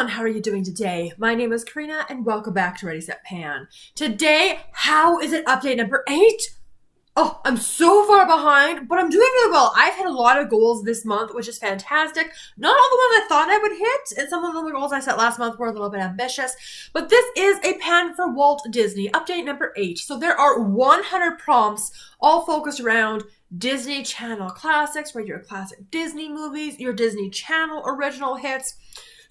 everyone, how are you doing today? My name is Karina and welcome back to Ready Set Pan. Today, how is it update number 8? Oh, I'm so far behind, but I'm doing really well. I've hit a lot of goals this month, which is fantastic. Not all the ones I thought I would hit, and some of the goals I set last month were a little bit ambitious, but this is a pan for Walt Disney, update number 8. So there are 100 prompts, all focused around Disney Channel classics, right? Your classic Disney movies, your Disney Channel original hits.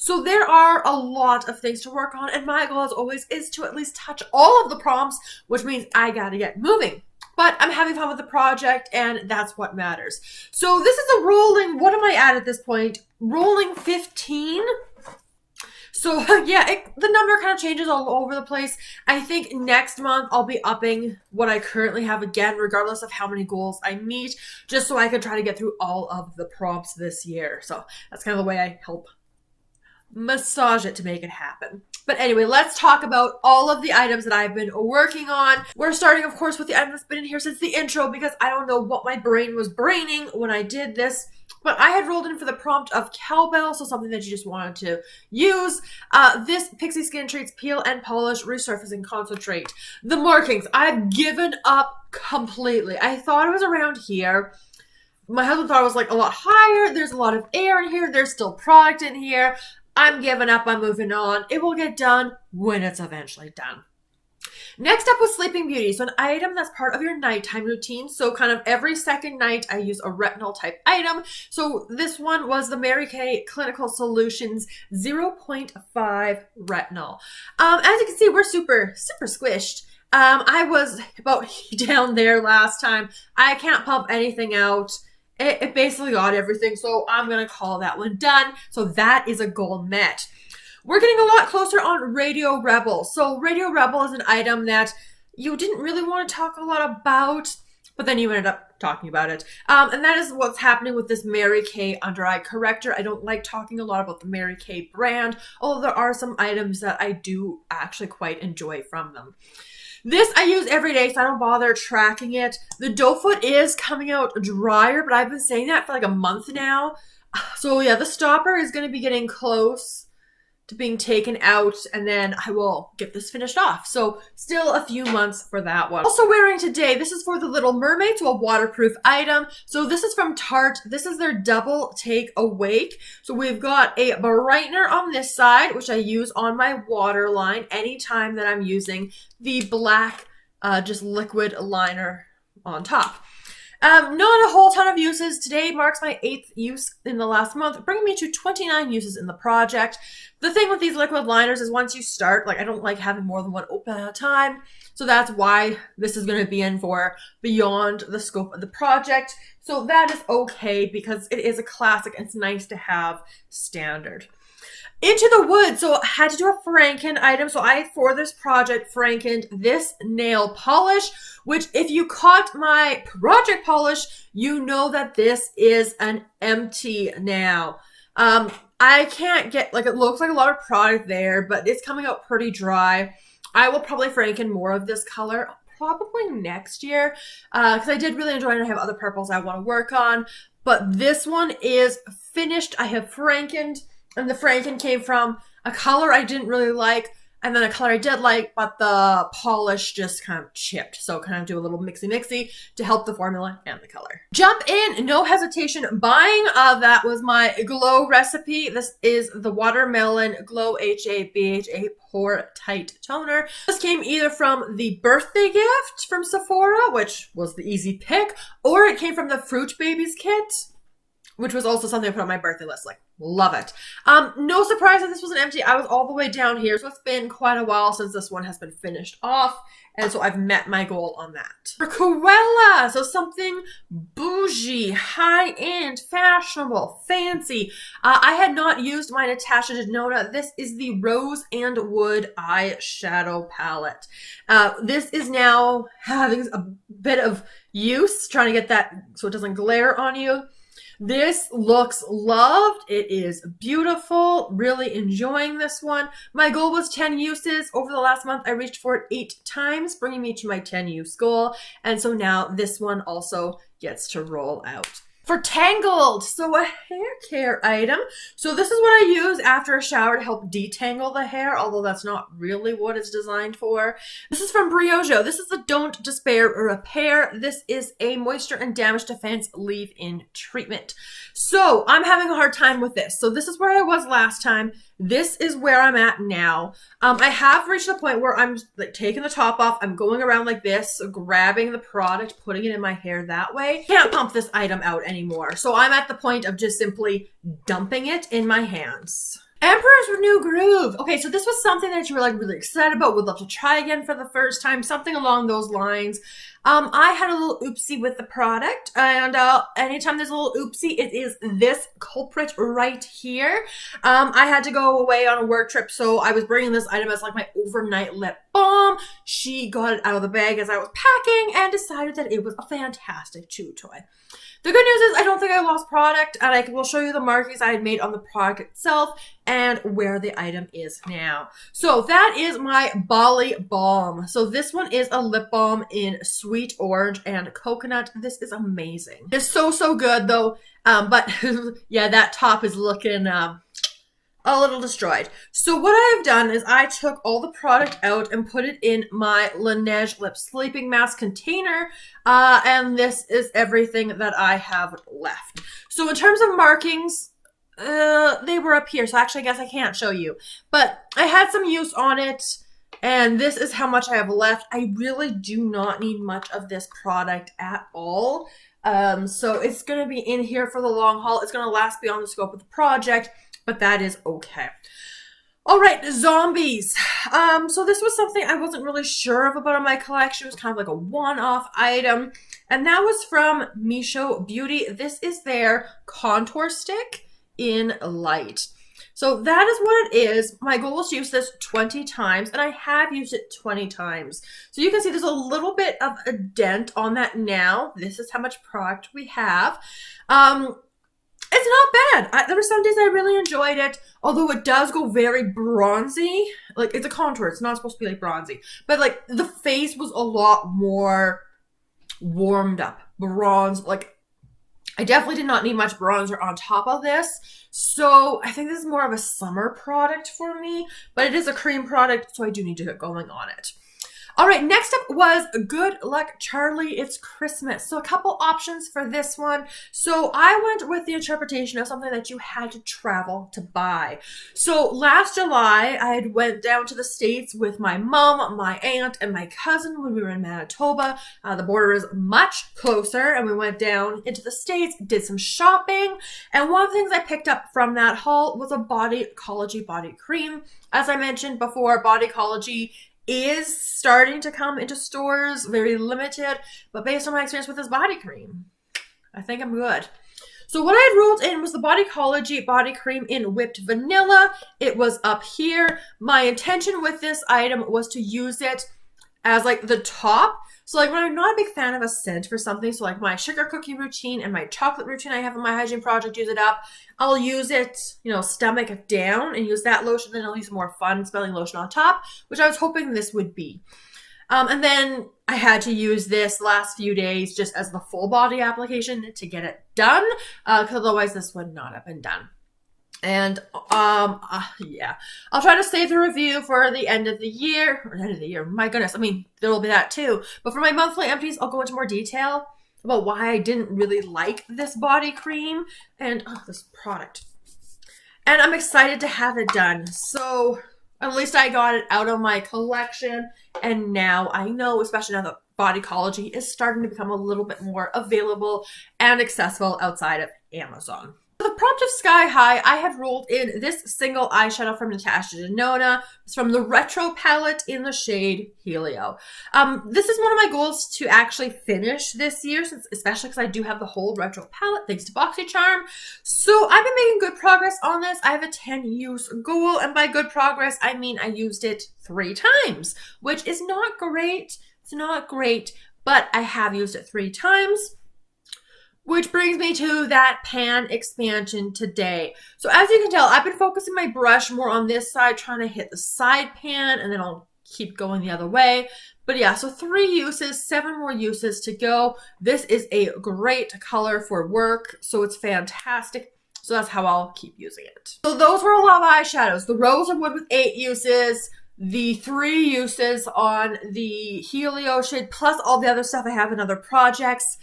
So there are a lot of things to work on, and my goal as always is to at least touch all of the prompts, which means I gotta get moving. But I'm having fun with the project, and that's what matters. So this is a rolling, what am I at this point? Rolling 15? So yeah, the number kind of changes all over the place. I think next month I'll be upping what I currently have again, regardless of how many goals I meet, just so I can try to get through all of the prompts this year. So that's kind of the way I help massage it to make it happen. But anyway, let's talk about all of the items that I've been working on. We're starting, of course, with the item that's been in here since the intro, because I don't know what my brain was braining when I did this. But I had rolled in for the prompt of cowbell, so something that you just wanted to use. This Pixi Skintreats Peel and Polish Resurfacing Concentrate. The markings, I've given up completely. I thought it was around here. My husband thought it was like a lot higher. There's a lot of air in here. There's still product in here. I'm giving up. I'm moving on. It will get done when it's eventually done. Next up was Sleeping Beauty. So an item that's part of your nighttime routine. So kind of every second night I use a retinol type item. So this one was the Mary Kay Clinical Solutions 0.5 retinol. As you can see, we're super squished. I was about down there last time. I can't pump anything out. It basically got everything, so I'm going to call that one done. So that is a goal met. We're getting a lot closer on Radio Rebel. So Radio Rebel is an item that you didn't really want to talk a lot about, but then you ended up talking about it. And that is what's happening with this Mary Kay Undereye Corrector. I don't like talking a lot about the Mary Kay brand, although there are some items that I do actually quite enjoy from them. This I use every day, so I don't bother tracking it. The doe foot is coming out drier, but I've been saying that for like a month now. So yeah, the stopper is going to be getting close to being taken out, and then I will get this finished off. So still a few months for that one. Also wearing today, this is for the Little Mermaid, so a waterproof item. So this is from Tarte. This is their Double Take Awake. So we've got a brightener on this side, which I use on my waterline anytime that I'm using the black just liquid liner on top. Not a whole ton of uses. Today marks my 8th use in the last month, bringing me to 29 uses in the project. The thing with these liquid liners is once you start, like I don't like having more than one open at a time. So that's why this is going to be in for beyond the scope of the project. So that is okay because it is a classic and it's nice to have standard. Into the Woods. So I had to do a Franken item. So I, for this project, Frankened this nail polish, which if you caught my project polish, you know that this is an empty now. I can't get, like, it looks like a lot of product there, but it's coming out pretty dry. I will probably Franken more of this color probably next year because I did really enjoy it and I have other purples I want to work on. But this one is finished. I have Frankened. And the Franken came from a color I didn't really like, and then a color I did like, but the polish just kind of chipped. So kind of do a little mixy to help the formula and the color. Jump in, no hesitation buying. That was my glow recipe. This is the Watermelon Glow HA BHA Pore-Tight Toner. This came either from the birthday gift from Sephora, which was the easy pick, or it came from the Fruit Babies kit, which was also something I put on my birthday list. Like, love it. No surprise that this wasn't empty. I was all the way down here, so it's been quite a while since this one has been finished off, and so I've met my goal on that. For Cruella, so something bougie, high-end, fashionable, fancy. I had not used my Natasha Denona. This is the Rose and Wood eyeshadow palette. This is now having a bit of use, trying to get that so it doesn't glare on you. This looks loved. It is beautiful. Really enjoying this one. My goal was 10 uses. Over the last month, I reached for it 8 times, bringing me to my 10 use goal. And so now this one also gets to roll out. for Tangled. So a hair care item. So this is what I use after a shower to help detangle the hair, although that's not really what it's designed for. This is from Briogeo. This is the Don't Despair Repair. This is a moisture and damage defense leave-in treatment. So I'm having a hard time with this. So this is where I was last time. This is where I'm at now. I have reached a point where I'm like taking the top off. I'm going around like this, grabbing the product, putting it in my hair that way. Can't pump this item out anymore. So I'm at the point of just simply dumping it in my hands. Emperor's New Groove. Okay, so this was something that you were like really excited about, would love to try again for the first time, something along those lines. I had a little oopsie with the product, and anytime there's a little oopsie, it is this culprit right here. I had to go away on a work trip, so I was bringing this item as like my overnight lip balm. She got it out of the bag as I was packing and decided that it was a fantastic chew toy. The good news is I don't think I lost product, and I will show you the markings I had made on the product itself and where the item is now. So that is my Bali Balm. So this one is a lip balm in sweet orange and coconut. This is amazing. It's so, so good though. But yeah, that top is looking a little destroyed. So what I've done is I took all the product out and put it in my Laneige Lip Sleeping Mask container. And this is everything that I have left. So in terms of markings, they were up here. So actually I guess I can't show you. But I had some use on it. And this is how much I have left. I really do not need much of this product at all. So it's going to be in here for the long haul. It's going to last beyond the scope of the project. But that is okay. All right, zombies. So this was something I wasn't really sure of about in my collection. It was kind of like a one-off item. And that was from Misho Beauty. This is their contour stick in light. So that is what it is. My goal is to use this 20 times, and I have used it 20 times. So you can see there's a little bit of a dent on that now. This is how much product we have. It's not bad. There were some days I really enjoyed it, although it does go very bronzy. Like, it's a contour. It's not supposed to be, like, bronzy. But, like, the face was a lot more warmed up. Bronze. Like, I definitely did not need much bronzer on top of this. So, I think this is more of a summer product for me. But it is a cream product, so I do need to get going on it. All right, next up was Good Luck Charlie, It's Christmas. So a couple options for this one. So I went with the interpretation of something that you had to travel to buy. So last July, I had went down to the States with my mom, my aunt, and my cousin when we were in Manitoba. The border is much closer, and we went down into the States, did some shopping. And one of the things I picked up from that haul was a Bodycology body cream. As I mentioned before, Bodycology is starting to come into stores, very limited, but based on my experience with this body cream, I think I'm good. So what I had rolled in was the Bodycology body cream in whipped vanilla. It was up here. My intention with this item was to use it as like the top. So like when I'm not a big fan of a scent for something, so like my sugar cookie routine and my chocolate routine I have in my hygiene project, use it up. I'll use it, you know, stomach down and use that lotion. Then I'll use more fun smelling lotion on top, which I was hoping this would be. And then I had to use this last few days just as the full body application to get it done, because otherwise this would not have been done. And, yeah, I'll try to save the review for the end of the year, my goodness, I mean, there will be that too, but for my monthly empties, I'll go into more detail about why I didn't really like this body cream and this product, and I'm excited to have it done, so at least I got it out of my collection, and now I know, especially now that Bodycology is starting to become a little bit more available and accessible outside of Amazon. For the prompt of Sky High, I had rolled in this single eyeshadow from Natasha Denona. It's from the Retro palette in the shade Helio. This is one of my goals to actually finish this year, especially because I do have the whole Retro palette, thanks to BoxyCharm. So I've been making good progress on this. I have a 10-use goal, and by good progress, I mean I used it 3 times, which is not great. It's not great, but I have used it 3 times. Which brings me to that pan expansion today. So as you can tell, I've been focusing my brush more on this side, trying to hit the side pan, and then I'll keep going the other way. But yeah, so 3 uses, 7 more uses to go. This is a great color for work, so it's fantastic. So that's how I'll keep using it. So those were a lot of eyeshadows. The Rose of Wood with 8 uses, the 3 uses on the Helio shade, plus all the other stuff I have in other projects.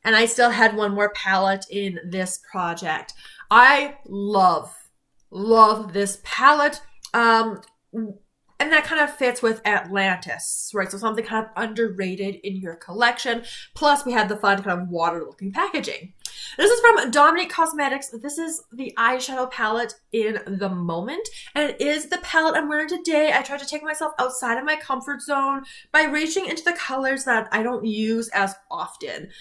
And I still had 1 more palette in this project. I love this palette. And that kind of fits with Atlantis, right? So something kind of underrated in your collection. Plus, we had the fun kind of water-looking packaging. This is from Dominique Cosmetics. This is the eyeshadow palette in the moment. And it is the palette I'm wearing today. I tried to take myself outside of my comfort zone by reaching into the colors that I don't use as often.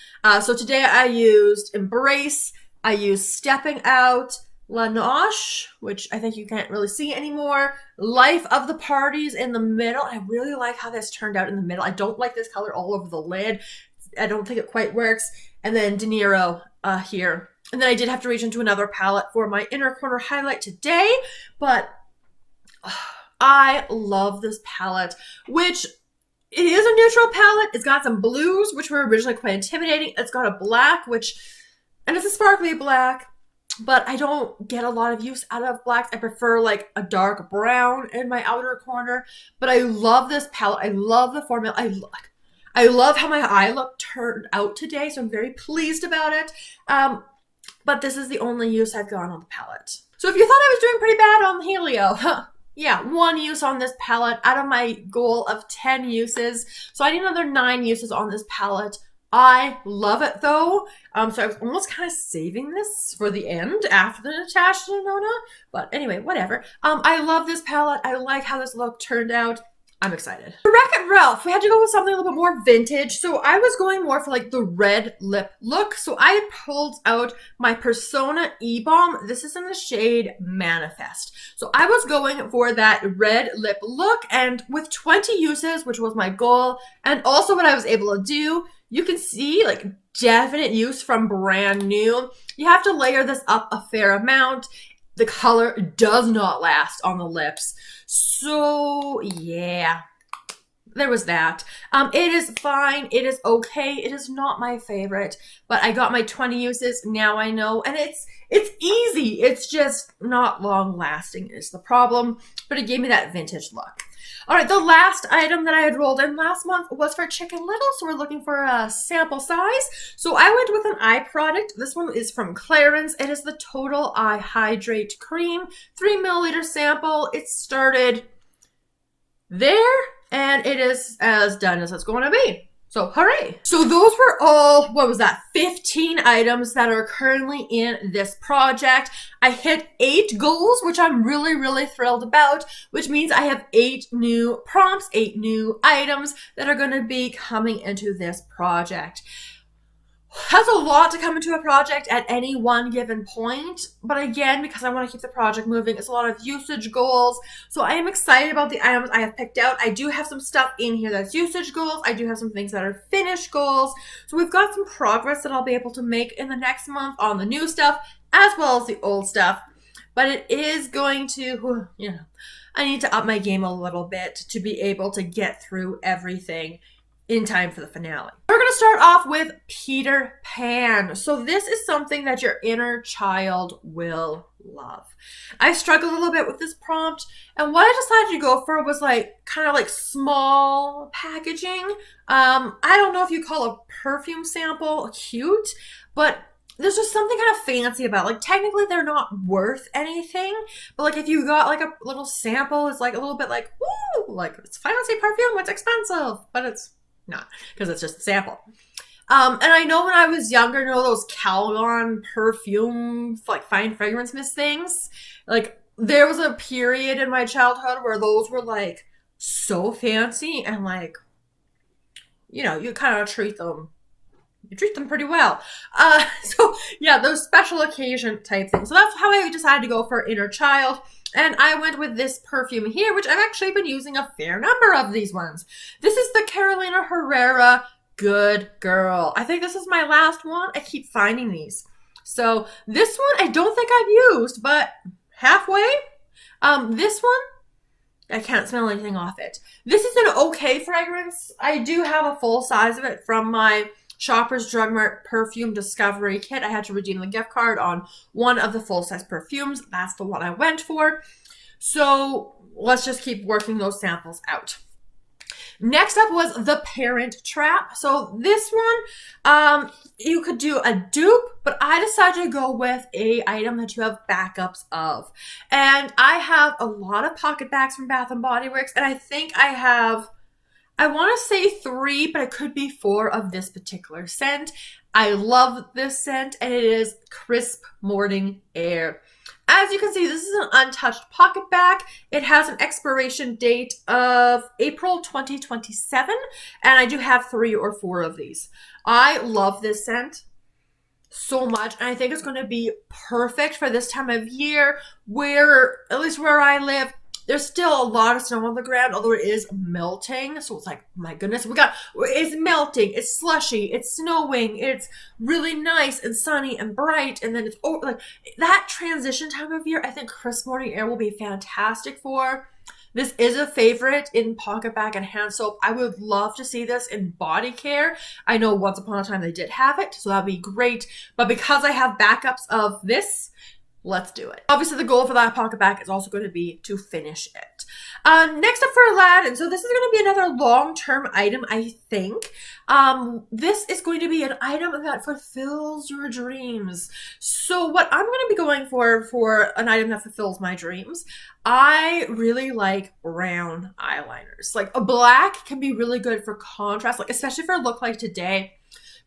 So today I used Embrace. I used Stepping Out. La Noche, which I think you can't really see anymore. Life of the Parties in the middle. I really like how this turned out in the middle. I don't like this color all over the lid. I don't think it quite works. And then De Niro here. And then I did have to reach into another palette for my inner corner highlight today. But I love this palette, which it is a neutral palette. It's got some blues, which were originally quite intimidating. It's got a black, and it's a sparkly black. But I don't get a lot of use out of blacks. I prefer like a dark brown in my outer corner. But I love this palette. I love the formula. I love how my eye look turned out today. So I'm very pleased about it. But this is the only use I've gone on the palette. So if you thought I was doing pretty bad on the Helio, yeah, 1 use on this palette out of my goal of 10 uses. So I need another 9 uses on this palette. I love it though. So I was almost kind of saving this for the end after the Natasha Denona. But anyway, whatever. I love this palette. I like how this look turned out. I'm excited. For Wreck-It Ralph, we had to go with something a little bit more vintage. So I was going more for like the red lip look. So I had pulled out my Persona E-Balm. This is in the shade Manifest. So I was going for that red lip look, and with 20 uses, which was my goal, and also what I was able to do, you can see like definite use from brand new. You have to layer this up a fair amount. The color does not last on the lips. So yeah, there was that. It is fine. It is okay. It is not my favorite, but I got my 20 uses. Now I know, and it's easy. It's just not long lasting is the problem, but it gave me that vintage look. All right, the last item that I had rolled in last month was for Chicken Little, so we're looking for a sample size. So I went with an eye product. This one is from Clarins. It is the Total Eye Hydrate Cream, 3 milliliter sample. It started there, and it is as done as it's going to be. So hooray. So those were all, 15 items that are currently in this project. I hit 8 goals, which I'm really, really thrilled about, which means I have 8 new prompts, 8 new items that are going to be coming into this project. That's a lot to come into a project at any one given point. But again, because I want to keep the project moving, it's a lot of usage goals. So I am excited about the items I have picked out. I do have some stuff in here that's usage goals. I do have some things that are finish goals. So we've got some progress that I'll be able to make in the next month on the new stuff as well as the old stuff. But it is going to, I need to up my game a little bit to be able to get through everything in time for the finale. We're going to start off with Peter Pan. So this is something that your inner child will love. I struggled a little bit with this prompt, and what I decided to go for was kind of small packaging. I don't know if you call a perfume sample cute, but there's just something kind of fancy about it. Technically they're not worth anything, but if you got a little sample, it's a little bit ooh, it's fancy perfume, it's expensive, but it's not, because it's just a sample. And I know when I was younger, those Calgon perfume, fine fragrance mist things, there was a period in my childhood where those were so fancy, and you kind of treat them pretty well. So yeah, those special occasion type things. So that's how I decided to go for inner child. And I went with this perfume here, which I've actually been using a fair number of these ones. This is the Carolina Herrera Good Girl. I think this is my last one. I keep finding these. So this one I don't think I've used, but halfway. This one, I can't smell anything off it. This is an okay fragrance. I do have a full size of it from my Shoppers Drug Mart Perfume Discovery Kit. I had to redeem the gift card on one of the full-size perfumes. That's the one I went for. So let's just keep working those samples out. Next up was the Parent Trap. So this one, you could do a dupe, but I decided to go with a item that you have backups of. And I have a lot of pocket bags from Bath & Body Works, and I think I want to say 3, but it could be 4 of this particular scent. I love this scent, and it is Crisp Morning Air. As you can see, this is an untouched pocket bag. It has an expiration date of April 2027, and I do have 3 or 4 of these. I love this scent so much, and I think it's going to be perfect for this time of year where, at least where I live, there's still a lot of snow on the ground, although it is melting. So it's like, my goodness, it's melting, it's slushy, it's snowing, it's really nice and sunny and bright. And then it's over, like that transition time of year, I think Crisp Morning Air will be fantastic for. This is a favorite in pocket bag and hand soap. I would love to see this in body care. I know once upon a time they did have it, so that'd be great. But because I have backups of this, let's do it. Obviously, the goal for that pocket bag is also going to be to finish it. Next up for Aladdin. So this is going to be another long-term item, I think. This is going to be an item that fulfills your dreams. So what I'm going to be going for an item that fulfills my dreams, I really like brown eyeliners. Like a black can be really good for contrast, like especially for a look like today.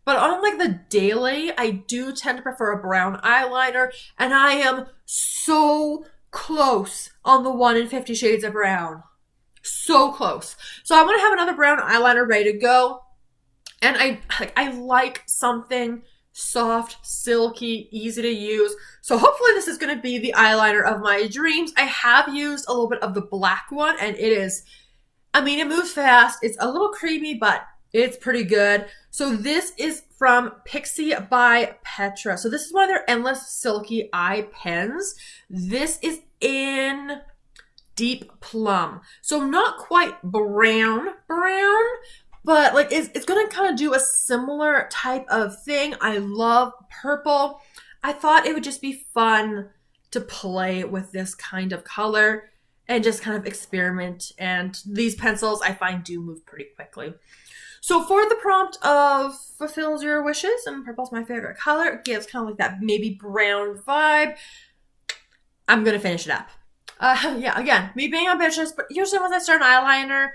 But on like the daily, I do tend to prefer a brown eyeliner, and I am so close on the 1 in 50 shades of brown. So close. So I want to have another brown eyeliner ready to go. And I like something soft, silky, easy to use. So hopefully this is going to be the eyeliner of my dreams. I have used a little bit of the black one, and it is, I mean, it moves fast. It's a little creamy, but it's pretty good. So this is from Pixi by Petra. So this is one of their Endless Silky Eye Pens. This is in Deep Plum. So not quite brown, but like it's going to kind of do a similar type of thing. I love purple. I thought it would just be fun to play with this kind of color and just kind of experiment. And these pencils I find do move pretty quickly. So for the prompt of fulfills your wishes, and purple's my favorite color, it gives kind of like that maybe brown vibe. I'm going to finish it up. Yeah, again, me being ambitious, but usually once I start an eyeliner,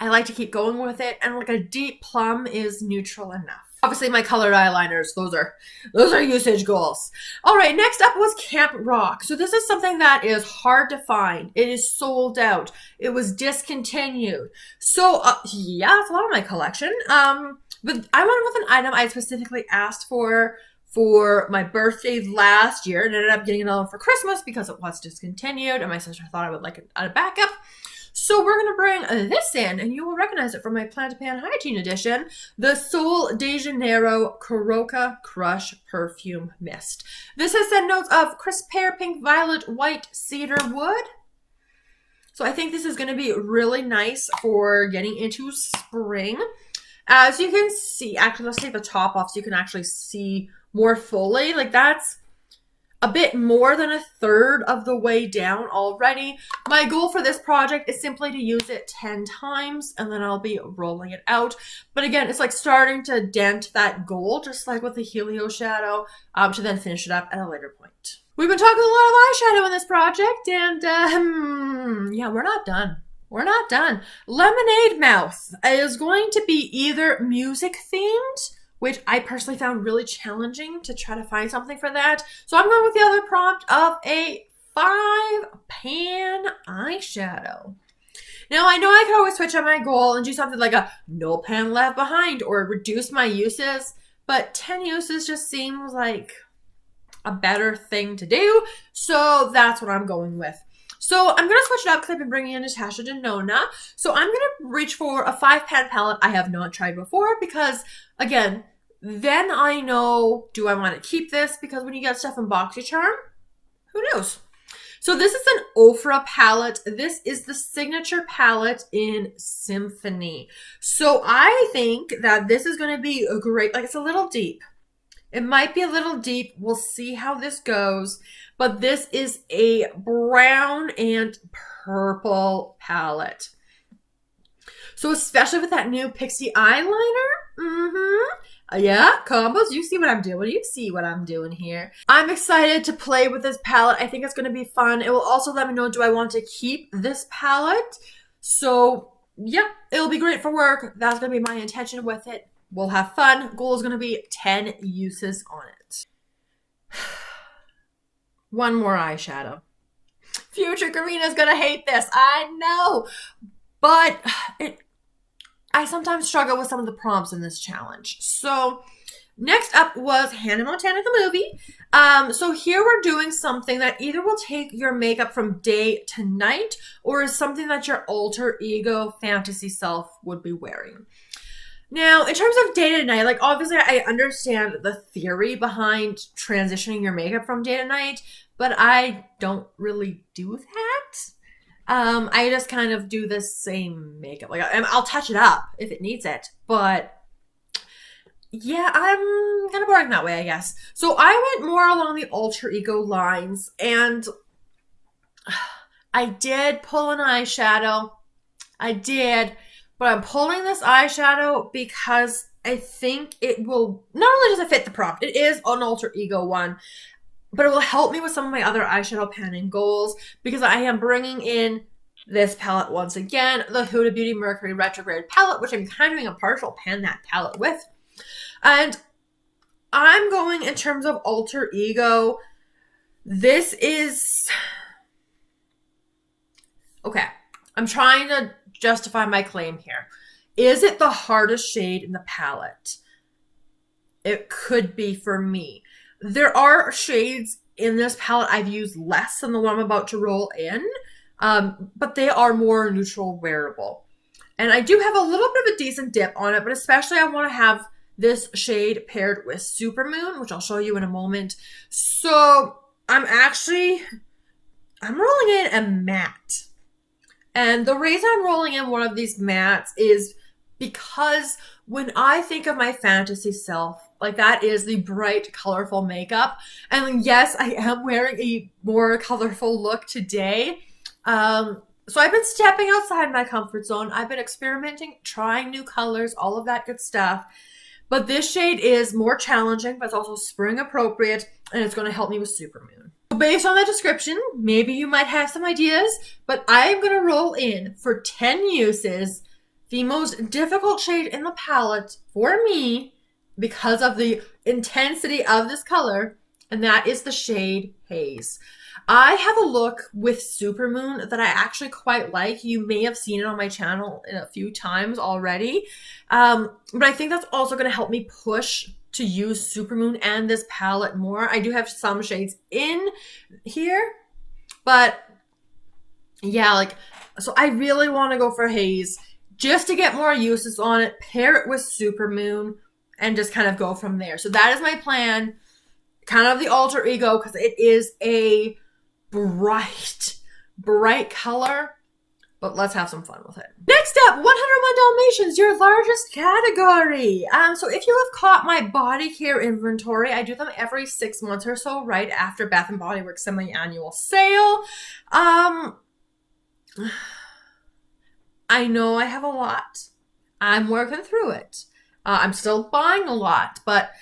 I like to keep going with it, and like a deep plum is neutral enough. Obviously, my colored eyeliners, those are usage goals. All right, next up was Camp Rock. So this is something that is hard to find. It is sold out. It was discontinued. So yeah, it's a lot of my collection. But I went with an item I specifically asked for my birthday last year, and ended up getting another one for Christmas because it was discontinued, and my sister thought I would like a backup. So we're going to bring this in, and you will recognize it from my Plant to Pan Hygiene Edition, the Sol de Janeiro Coroca Crush Perfume Mist. This has scent notes of crisp pear, pink, violet, white, cedar wood. So I think this is going to be really nice for getting into spring. As you can see, actually, let's take the top off so you can actually see more fully. Like that's a bit more than a third of the way down already. My goal for this project is simply to use it 10 times and then I'll be rolling it out. But again, it's like starting to dent that goal, just like with the Helio shadow, to then finish it up at a later point. We've been talking a lot of eyeshadow in this project, and yeah, we're not done. We're not done. Lemonade Mouth is going to be either music themed, which I personally found really challenging to try to find something for that. So I'm going with the other prompt of a 5-pan eyeshadow. Now, I know I could always switch on my goal and do something like a no pan left behind or reduce my uses, but 10 uses just seems like a better thing to do. So that's what I'm going with. So I'm going to switch it up because I've been bringing in Natasha Denona. So I'm going to reach for a 5-pan palette I have not tried before because, again, then I know, do I want to keep this? Because when you get stuff in BoxyCharm, who knows? So this is an Ofra palette. This is the signature palette in Symphony. So I think that this is going to be a great, like it's a little deep. It might be a little deep. We'll see how this goes. But this is a brown and purple palette. So especially with that new Pixi eyeliner, yeah, combos. You see what I'm doing. You see what I'm doing here. I'm excited to play with this palette. I think it's going to be fun. It will also let me know, do I want to keep this palette? So yeah, it'll be great for work. That's going to be my intention with it. We'll have fun. Goal is going to be 10 uses on it. One more eyeshadow. Future Karina's going to hate this. I know. But I sometimes struggle with some of the prompts in this challenge. So next up was Hannah Montana the movie. So here we're doing something that either will take your makeup from day to night or is something that your alter ego fantasy self would be wearing. Now, in terms of day to night, like obviously I understand the theory behind transitioning your makeup from day to night, but I don't really do that. I just kind of do the same makeup. Like I'll touch it up if it needs it, but yeah, I'm kind of boring that way, I guess. So I went more along the alter ego lines, and I did pull an eyeshadow. I did. But I'm pulling this eyeshadow because I think it will, not only does it fit the prompt, it is an alter ego one, but it will help me with some of my other eyeshadow panning goals because I am bringing in this palette once again, the Huda Beauty Mercury Retrograde palette, which I'm kind of doing a partial pan that palette with. And I'm going in terms of alter ego. This is, okay, I'm trying to justify my claim here. Is it the hardest shade in the palette? It could be for me. There are shades in this palette I've used less than the one I'm about to roll in, but they are more neutral wearable. And I do have a little bit of a decent dip on it, but especially I want to have this shade paired with Supermoon, which I'll show you in a moment. So I'm rolling in a matte. And the reason I'm rolling in one of these mattes is because when I think of my fantasy self, like that is the bright, colorful makeup. And yes, I am wearing a more colorful look today. So I've been stepping outside my comfort zone. I've been experimenting, trying new colors, all of that good stuff. But this shade is more challenging, but it's also spring appropriate, and it's going to help me with Supermoon. Based on the description, maybe you might have some ideas, but I am going to roll in for 10 uses the most difficult shade in the palette for me because of the intensity of this color, and that is the shade Haze. I have a look with Supermoon that I actually quite like. You may have seen it on my channel a few times already, but I think that's also going to help me push to use Supermoon and this palette more. I do have some shades in here, but yeah, like, so I really want to go for Haze just to get more uses on it, pair it with Supermoon, and just kind of go from there. So that is my plan, kind of the alter ego, because it is a bright color. But let's have some fun with it. Next up, 101 Dalmatians, your largest category. So if you have caught my body care inventory, I do them every 6 months or so, right after Bath & Body Works semi-annual sale. I know I have a lot. I'm working through it. I'm still buying a lot, but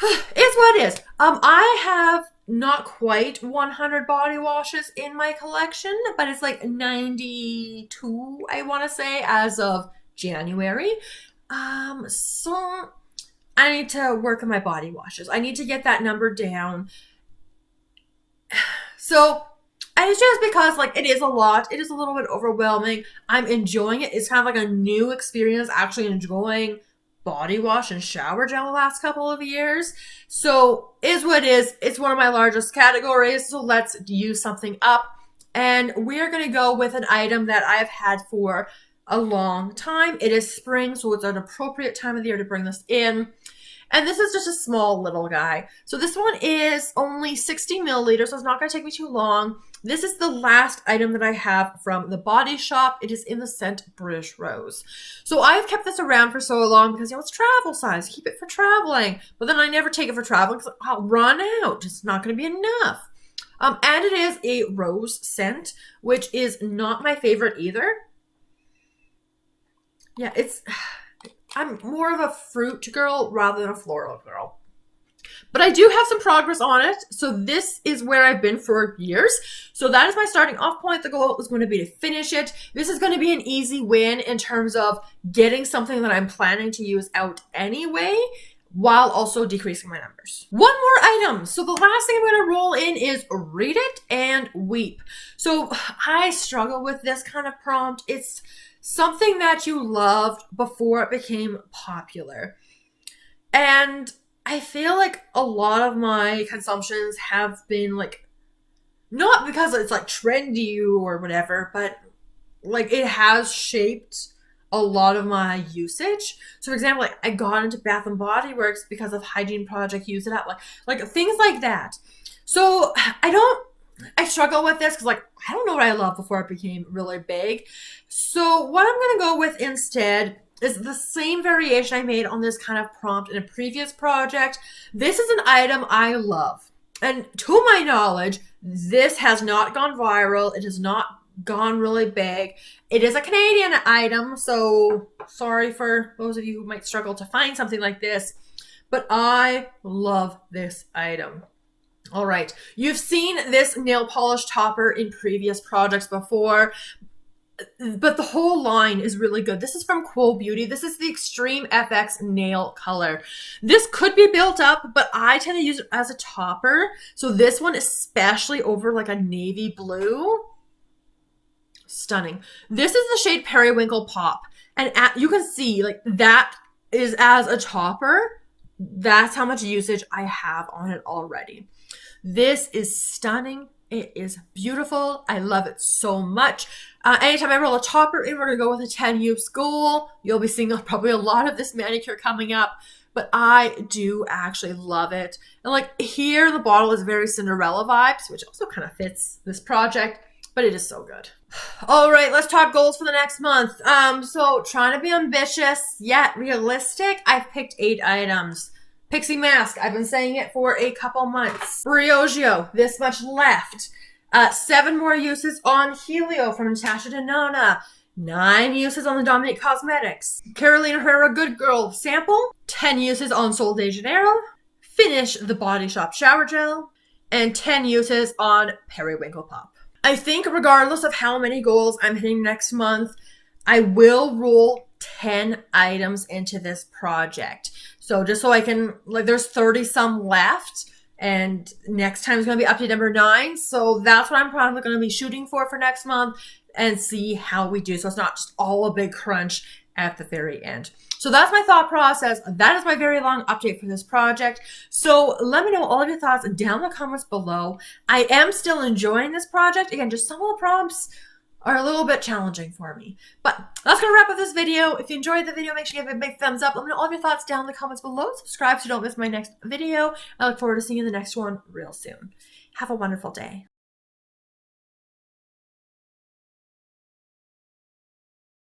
it's what it is. I have not quite 100 body washes in my collection, but it's like 92, I want to say, as of January. So I need to work on my body washes. I need to get that number down. So, and it's just because, like, it is a lot. It is a little bit overwhelming. I'm enjoying it. It's kind of like a new experience, actually enjoying body wash and shower gel the last couple of years. So is what it is. It's one of my largest categories. So let's use something up. And we're going to go with an item that I've had for a long time. It is spring, so it's an appropriate time of the year to bring this in. And this is just a small little guy. So this one is only 60 milliliters, so it's not going to take me too long. This is the last item that I have from the Body Shop. It is in the scent British Rose. So I've kept this around for so long because, you know, it's travel size. Keep it for traveling. But then I never take it for traveling because I'll run out. It's not going to be enough. And it is a rose scent, which is not my favorite either. Yeah, I'm more of a fruit girl rather than a floral girl. But I do have some progress on it. So this is where I've been for years. So that is my starting off point. The goal is going to be to finish it. This is going to be an easy win in terms of getting something that I'm planning to use out anyway, while also decreasing my numbers. One more item. So the last thing I'm going to roll in is Read It and Weep. So I struggle with this kind of prompt. It's something that you loved before it became popular. And I feel like a lot of my consumptions have been like, not because it's like trendy or whatever, but like it has shaped a lot of my usage. So for example, like I got into Bath and Body Works because of Hygiene Project, use it up, like things like that. So I struggle with this because like I don't know what I loved before it became really big. So what I'm going to go with instead is the same variation I made on this kind of prompt in a previous project. This is an item I love. And to my knowledge, this has not gone viral. It has not gone really big. It is a Canadian item, so sorry for those of you who might struggle to find something like this, but I love this item. All right, you've seen this nail polish topper in previous projects before, but the whole line is really good. This is from Quo Beauty. This is the Extreme FX nail color. This could be built up, but I tend to use it as a topper. So this one, especially over like a navy blue, stunning. This is the shade Periwinkle Pop. And you can see like that is as a topper. That's how much usage I have on it already. This is stunning. It is beautiful. I love it so much. Anytime I roll a topper in, we're going to go with a 10 use goal. You'll be seeing probably a lot of this manicure coming up, but I do actually love it. And like here, the bottle is very Cinderella vibes, which also kind of fits this project, but it is so good. All right, let's talk goals for the next month. So trying to be ambitious yet realistic. I've picked 8 items. Pixi mask, I've been saying it for a couple months. Briogeo, this much left. 7 more uses on Helio from Natasha Denona. 9 uses on the Dominique Cosmetics. Carolina Herrera Good Girl sample. 10 uses on Sol de Janeiro. Finish the Body Shop shower gel. And 10 uses on Periwinkle Pop. I think regardless of how many goals I'm hitting next month, I will roll 10 items into this project. So just so I can, like there's 30 some left and next time is going to be update number 9. So that's what I'm probably going to be shooting for next month and see how we do. So it's not just all a big crunch at the very end. So that's my thought process. That is my very long update for this project. So let me know all of your thoughts down in the comments below. I am still enjoying this project. Again, just some of the prompts are a little bit challenging for me. But that's going to wrap up this video. If you enjoyed the video, make sure you give it a big thumbs up. Let me know all of your thoughts down in the comments below. Subscribe so you don't miss my next video. I look forward to seeing you in the next one real soon. Have a wonderful day.